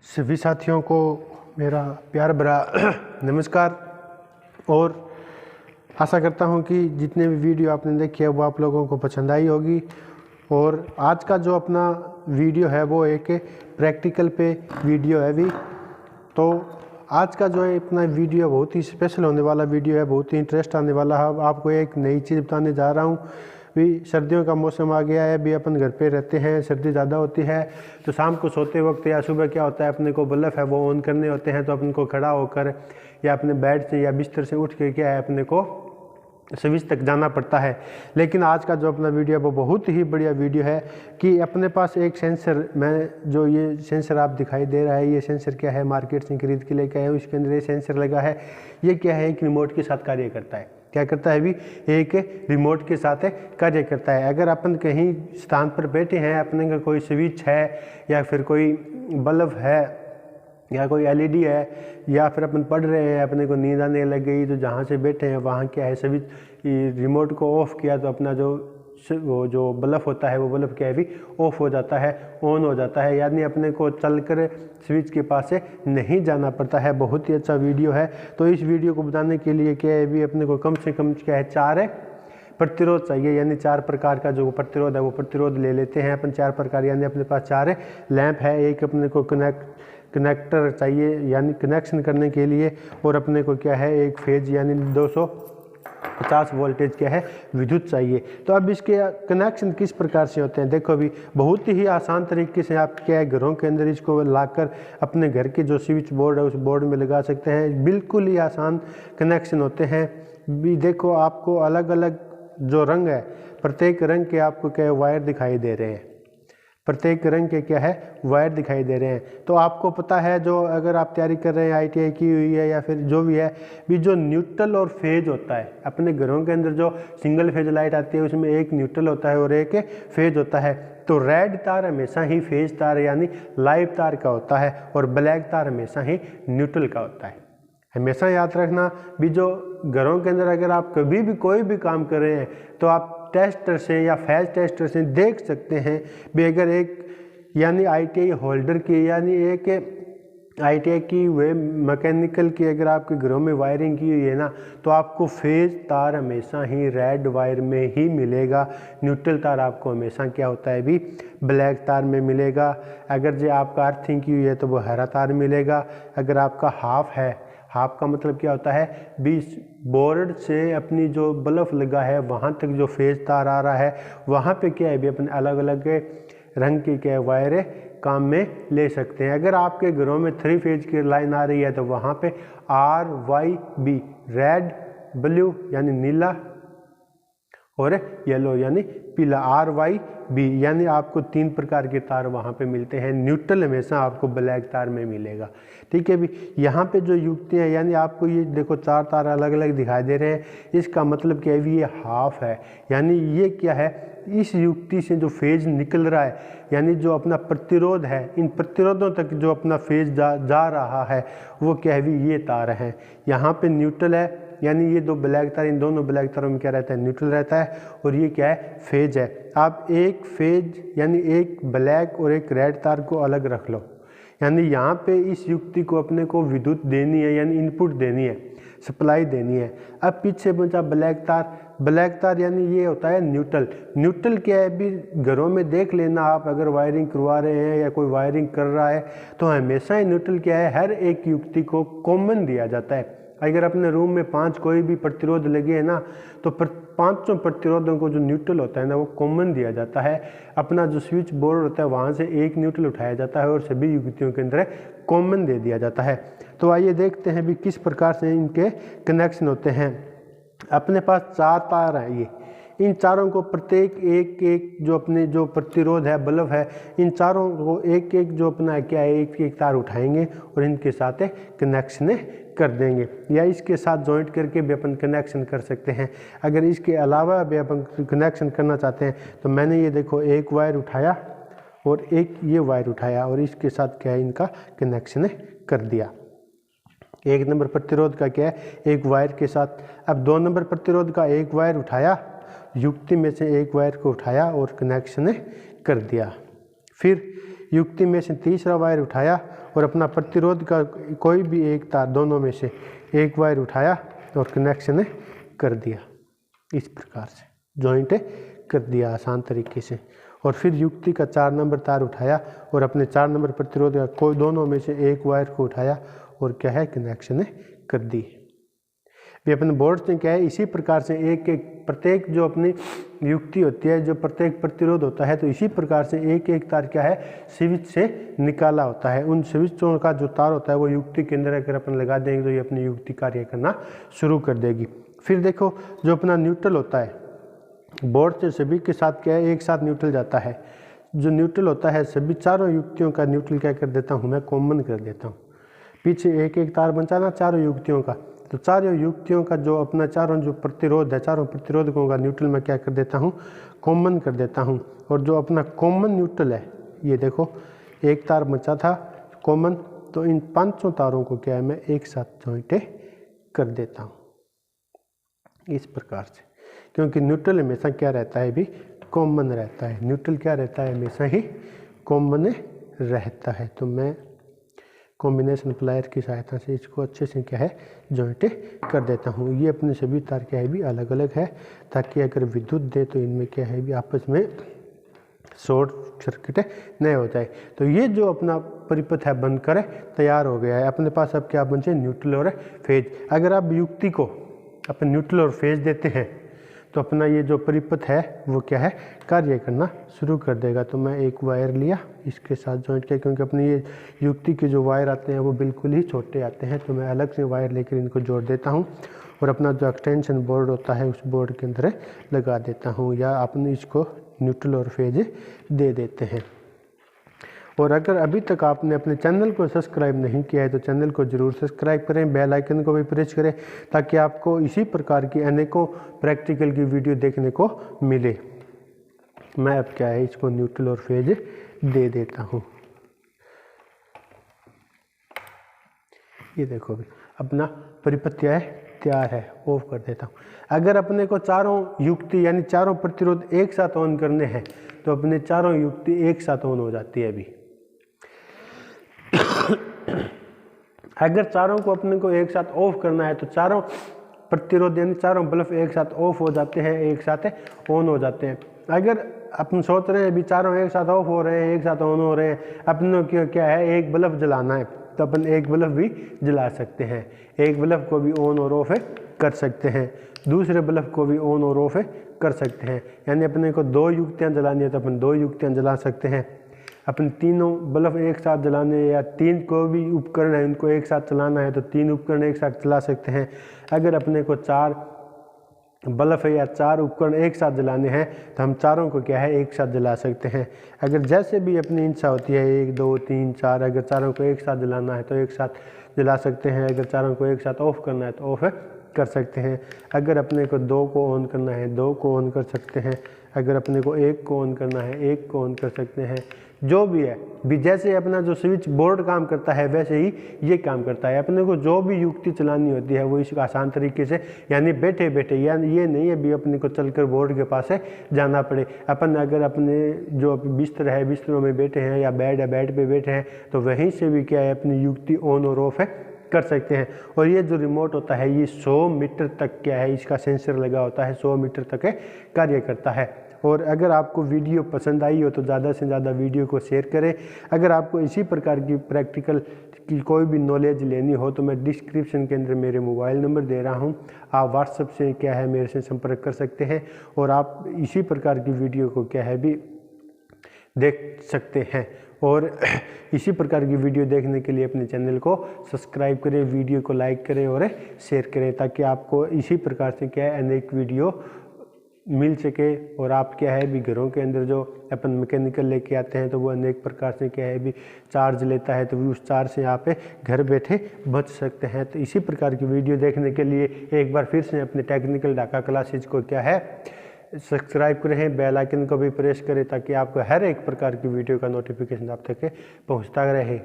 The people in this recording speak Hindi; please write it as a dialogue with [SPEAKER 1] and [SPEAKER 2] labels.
[SPEAKER 1] सभी साथियों को मेरा प्यार भरा नमस्कार। और आशा करता हूं कि जितने भी वीडियो आपने देखे हैं वो आप लोगों को पसंद आई होगी। और आज का जो अपना वीडियो है वो एक प्रैक्टिकल पे वीडियो है भी। तो आज का जो है अपना वीडियो बहुत ही स्पेशल होने वाला वीडियो है, बहुत ही इंटरेस्ट आने वाला है। आपको एक नई चीज़ बताने जा रहा हूँ। भी सर्दियों का मौसम आ गया है, भी अपन घर पे रहते हैं, सर्दी ज़्यादा होती है तो शाम को सोते वक्त या सुबह क्या होता है अपने को बल्ब है वो ऑन करने होते हैं, तो अपन को खड़ा होकर या अपने बेड से या बिस्तर से उठ के क्या है अपने को स्विच तक जाना पड़ता है। लेकिन आज का जो अपना वीडियो है वो बहुत ही बढ़िया वीडियो है कि अपने पास एक सेंसर, मैं जो ये सेंसर आप दिखाई दे रहा है, ये सेंसर क्या है मार्केट से खरीद के लेके आए हैं। इसके अंदर ये सेंसर लगा है, ये क्या है एक रिमोट के साथ कार्य करता है। क्या करता है भी एक रिमोट के साथ कार्य करता है। अगर अपन कहीं स्थान पर बैठे हैं, अपने का कोई स्विच है या फिर कोई बल्ब है या कोई एलईडी है या फिर अपन पढ़ रहे हैं, अपने को नींद आने लग गई तो जहाँ से बैठे हैं वहाँ क्या है स्विच रिमोट को ऑफ किया तो अपना वो जो बल्ब होता है वो बल्ब क्या है भी ऑफ हो जाता है, ऑन हो जाता है। यानी अपने को चलकर स्विच के पास से नहीं जाना पड़ता है। बहुत ही अच्छा वीडियो है। तो इस वीडियो को बताने के लिए क्या है भी अपने को कम से कम क्या है 4 प्रतिरोध चाहिए, यानी 4 प्रकार का जो प्रतिरोध है वो प्रतिरोध ले लेते हैं अपन 4 प्रकार। यानी अपने पास 4 लैंप है, एक अपने को कनेक्टर चाहिए यानी कनेक्शन करने के लिए, और अपने को क्या है एक फेज यानी 250 वोल्टेज क्या है विद्युत चाहिए। तो अब इसके कनेक्शन किस प्रकार से होते हैं देखो। अभी बहुत ही आसान तरीके से आप क्या है घरों के अंदर इसको लाकर अपने घर के जो स्विच बोर्ड है उस बोर्ड में लगा सकते हैं। बिल्कुल ही आसान कनेक्शन होते हैं। भी देखो आपको अलग अलग जो रंग है, प्रत्येक रंग के आपको क्या वायर दिखाई दे रहे हैं, प्रत्येक रंग के क्या है वायर दिखाई दे रहे हैं। तो आपको पता है जो अगर आप तैयारी कर रहे हैं आईटीआई की हुई है या फिर जो भी है, भी जो न्यूट्रल और फेज होता है अपने घरों के अंदर जो सिंगल फेज लाइट आती है उसमें एक न्यूट्रल होता है और एक फेज होता है। तो रेड तार हमेशा ही फेज तार यानी लाइव तार का होता है और ब्लैक तार हमेशा ही न्यूट्रल का होता है। हमेशा याद रखना भी जो घरों के अंदर अगर आप कभी भी कोई भी काम कर रहे हैं तो आप टेस्टर से या फेज टेस्टर से देख सकते हैं भी अगर एक यानी आईटीआई होल्डर की यानी एक आईटीआई की वे मैकेनिकल की अगर आपके घरों में वायरिंग की हुई है ना तो आपको फेज तार हमेशा ही रेड वायर में ही मिलेगा, न्यूट्रल तार आपको हमेशा क्या होता है भी ब्लैक तार में मिलेगा। अगर जो आपका अर्थिंग की हुई है तो वो हरा तार मिलेगा। अगर आपका हाफ है, हाफ का मतलब क्या होता है भी बोर्ड से अपनी जो बल्ब लगा है वहाँ तक जो फेज तार आ रहा है वहाँ पे क्या है भी अपने अलग अलग रंग की क्या वायर काम में ले सकते हैं। अगर आपके घरों में 3 फेज की लाइन आ रही है तो वहाँ पे RYB रेड ब्लू यानी नीला और येलो यानी पीला, RYB यानी आपको 3 प्रकार के तार वहाँ पे मिलते हैं। न्यूट्रल हमेशा आपको ब्लैक तार में मिलेगा। ठीक है भी यहाँ पे जो युक्तियाँ यानी आपको ये देखो 4 तार अलग अलग दिखाई दे रहे हैं, इसका मतलब क्या है भी ये हाफ है। यानी ये क्या है इस युक्ति से जो फेज निकल रहा है यानी जो अपना प्रतिरोध है, इन प्रतिरोधों तक जो अपना फेज जा रहा है वो क्या है भी ये तार हैं। यहाँ पे न्यूट्रल है यानी ये 2 ब्लैक तार, इन दोनों ब्लैक तारों में क्या रहता है न्यूट्रल रहता है और ये क्या है फेज है। आप एक फेज यानी एक ब्लैक और एक रेड तार को अलग रख लो, यानी यहाँ पे इस युक्ति को अपने को विद्युत देनी है यानी इनपुट देनी है, सप्लाई देनी है। अब पीछे बचा ब्लैक तार, ब्लैक तार यानी ये होता है न्यूट्रल। न्यूट्रल क्या है भी घरों में देख लेना आप अगर वायरिंग करवा रहे हैं या कोई वायरिंग कर रहा है तो हमेशा ही न्यूट्रल क्या है हर एक युक्ति को कॉमन दिया जाता है। अगर अपने रूम में 5 कोई भी प्रतिरोध लगे हैं ना तो 5 प्रतिरोधों को जो न्यूट्रल होता है ना वो कॉमन दिया जाता है। अपना जो स्विच बोर्ड होता है वहाँ से एक न्यूट्रल उठाया जाता है और सभी युक्तियों के अंदर कॉमन दे दिया जाता है। तो आइए देखते हैं भी किस प्रकार से इनके कनेक्शन होते हैं। अपने पास 4 तार हैं, ये इन चारों को प्रत्येक एक एक जो अपने जो प्रतिरोध है बल्ब है इन चारों को एक एक जो अपना क्या है एक एक तार उठाएंगे और इनके साथ कनेक्शन कर देंगे या इसके साथ जॉइंट करके भी अपन कनेक्शन कर सकते हैं। अगर इसके अलावा भी अपन कनेक्शन करना चाहते हैं तो मैंने ये देखो एक वायर उठाया और एक ये वायर उठाया और इसके साथ क्या है इनका कनेक्शन कर दिया। 1 नंबर प्रतिरोध का क्या है एक वायर के साथ। अब 2 नंबर प्रतिरोध का एक वायर उठाया, युक्ति में से एक वायर को उठाया और कनेक्शन कर दिया। फिर युक्ति में से तीसरा वायर उठाया और अपना प्रतिरोध का कोई भी एक तार दोनों में से एक वायर उठाया और कनेक्शन कर दिया। इस प्रकार से जॉइंट कर दिया आसान तरीके से। और फिर युक्ति का 4 नंबर तार उठाया और अपने 4 नंबर प्रतिरोध का कोई दोनों में से एक वायर को उठाया और क्या है कनेक्शन कर दी। भी अपने बोर्ड से क्या है इसी प्रकार से एक एक प्रत्येक जो अपनी युक्ति होती है, जो प्रत्येक प्रतिरोध होता है, तो इसी प्रकार से एक एक तार क्या है स्विच से निकाला होता है। उन स्विचों का जो तार होता है वो युक्ति के अंदर अगर अपन लगा देंगे तो ये अपनी युक्ति कार्य करना शुरू कर देगी। फिर देखो जो अपना न्यूट्रल होता है, बोर्ड से सभी के साथ क्या है एक साथ न्यूट्रल जाता है। जो न्यूट्रल होता है सभी चारों युक्तियों का न्यूट्रल क्या कर देता हूँ मैं कॉमन कर देता हूँ। पीछे एक एक तार बचाना चारों युक्तियों का, तो चारों युक्तियों का जो अपना चारों जो प्रतिरोध है, चारों प्रतिरोधकों का न्यूट्रल मैं क्या कर देता हूँ कॉमन कर देता हूँ। और जो अपना कॉमन न्यूट्रल है, ये देखो एक तार बचा था कॉमन, तो इन 5 तारों को क्या है मैं एक साथ जॉइंट कर देता हूँ इस प्रकार से। क्योंकि न्यूट्रल हमेशा क्या रहता है भी कॉमन रहता है, न्यूट्रल क्या रहता है हमेशा ही कॉमन रहता है। तो मैं कॉम्बिनेशन प्लायर की सहायता से इसको अच्छे से क्या है जॉइंट कर देता हूँ। ये अपने सभी तार क्या है भी अलग अलग है, ताकि अगर विद्युत दे तो इनमें क्या है भी आपस में शॉर्ट सर्किट नहीं हो जाए। तो ये जो अपना परिपथ है बनकर तैयार हो गया है। अपने पास अब क्या बचे न्यूट्रल और फेज। अगर आप युक्ति को अपन न्यूट्रल और फेज देते हैं तो अपना ये जो परिपथ है वो क्या है कार्य करना शुरू कर देगा। तो मैं एक वायर लिया इसके साथ जॉइंट किया, क्योंकि अपनी ये युक्ति के जो वायर आते हैं वो बिल्कुल ही छोटे आते हैं, तो मैं अलग से वायर लेकर इनको जोड़ देता हूँ और अपना जो एक्सटेंशन बोर्ड होता है उस बोर्ड के अंदर लगा देता हूँ, या अपने इसको न्यूट्रल और फेज दे देते हैं। और अगर अभी तक आपने अपने चैनल को सब्सक्राइब नहीं किया है तो चैनल को ज़रूर सब्सक्राइब करें, बेल आइकन को भी प्रेस करें, ताकि आपको इसी प्रकार की अनेकों प्रैक्टिकल की वीडियो देखने को मिले। मैं अब क्या है इसको न्यूट्रल और फेज दे देता हूँ। ये देखो अपना परिपथ क्या है तैयार है, ऑफ कर देता हूँ। अगर अपने को चारों युक्ति यानी चारों प्रतिरोध एक साथ ऑन करने हैं तो अपने चारों युक्ति एक साथ ऑन हो जाती है अभी। अगर चारों को अपने को एक साथ ऑफ करना है तो चारों प्रतिरोध यानी चारों बल्ब एक साथ ऑफ हो जाते हैं, एक साथ ऑन हो जाते हैं। अगर अपन सोच रहे हैं अभी चारों एक साथ ऑफ हो रहे हैं, एक साथ ऑन हो रहे हैं, अपनों को क्या है एक बल्ब जलाना है, तो अपन एक बल्ब भी जला सकते हैं। एक बल्ब को भी ऑन और ऑफ कर सकते हैं, दूसरे बल्ब को भी ऑन और ऑफ कर सकते हैं। यानी अपने को 2 युक्तियाँ जलानी है तो अपन 2 युक्तियाँ जला सकते हैं। अपन तीनों बल्ब एक साथ जलाने या 3 को भी उपकरण है उनको एक साथ चलाना है तो 3 उपकरण एक साथ चला सकते हैं। अगर अपने को 4 बल्ब है या 4 उपकरण एक साथ जलाने हैं तो हम चारों को क्या है एक साथ जला सकते हैं। अगर जैसे भी अपनी इच्छा होती है 1 2 3 4, अगर चारों को एक साथ जलाना है तो एक साथ जला सकते हैं। अगर चारों को एक साथ ऑफ करना है तो ऑफ कर सकते हैं। अगर अपने को 2 को ऑन करना है 2 को ऑन कर सकते हैं। अगर अपने को 1 को ऑन करना है 1 को ऑन कर सकते हैं। जो भी है भी जैसे अपना जो स्विच बोर्ड काम करता है वैसे ही ये काम करता है। अपने को जो भी युक्ति चलानी होती है वो इस आसान तरीके से यानी बैठे बैठे, यानी ये नहीं है भी अपने को चलकर बोर्ड के पास जाना पड़े। अपन अगर अपने जो बिस्तर है बिस्तरों में बैठे हैं या बेड है बेड पे बैठे हैं तो वहीं से भी क्या है अपनी युक्ति ऑन और ऑफ कर सकते हैं। और ये जो रिमोट होता है ये 100 मीटर तक क्या है इसका सेंसर लगा होता है, 100 मीटर तक कार्य करता है। और अगर आपको वीडियो पसंद आई हो तो ज़्यादा से ज़्यादा वीडियो को शेयर करें। अगर आपको इसी प्रकार की प्रैक्टिकल की कोई भी नॉलेज लेनी हो तो मैं डिस्क्रिप्शन के अंदर मेरे मोबाइल नंबर दे रहा हूं, आप व्हाट्सएप से क्या है मेरे से संपर्क कर सकते हैं और आप इसी प्रकार की वीडियो को क्या है भी देख सकते हैं। और इसी प्रकार की वीडियो देखने के लिए अपने चैनल को सब्सक्राइब करें, वीडियो को लाइक करें और शेयर करें, ताकि आपको इसी प्रकार से क्या है अनेक वीडियो मिल सके। और आप क्या है भी घरों के अंदर जो अपन मैकेनिकल लेके आते हैं तो वो अनेक प्रकार से क्या है भी चार्ज लेता है, तो भी उस चार्ज से आप घर बैठे बच सकते हैं। तो इसी प्रकार की वीडियो देखने के लिए एक बार फिर से अपने टेक्निकल ढाका क्लासेज को क्या है सब्सक्राइब करें, बेल आइकन को भी प्रेस करें, ताकि आपको हर एक प्रकार की वीडियो का नोटिफिकेशन आप तक पहुँचता रहे।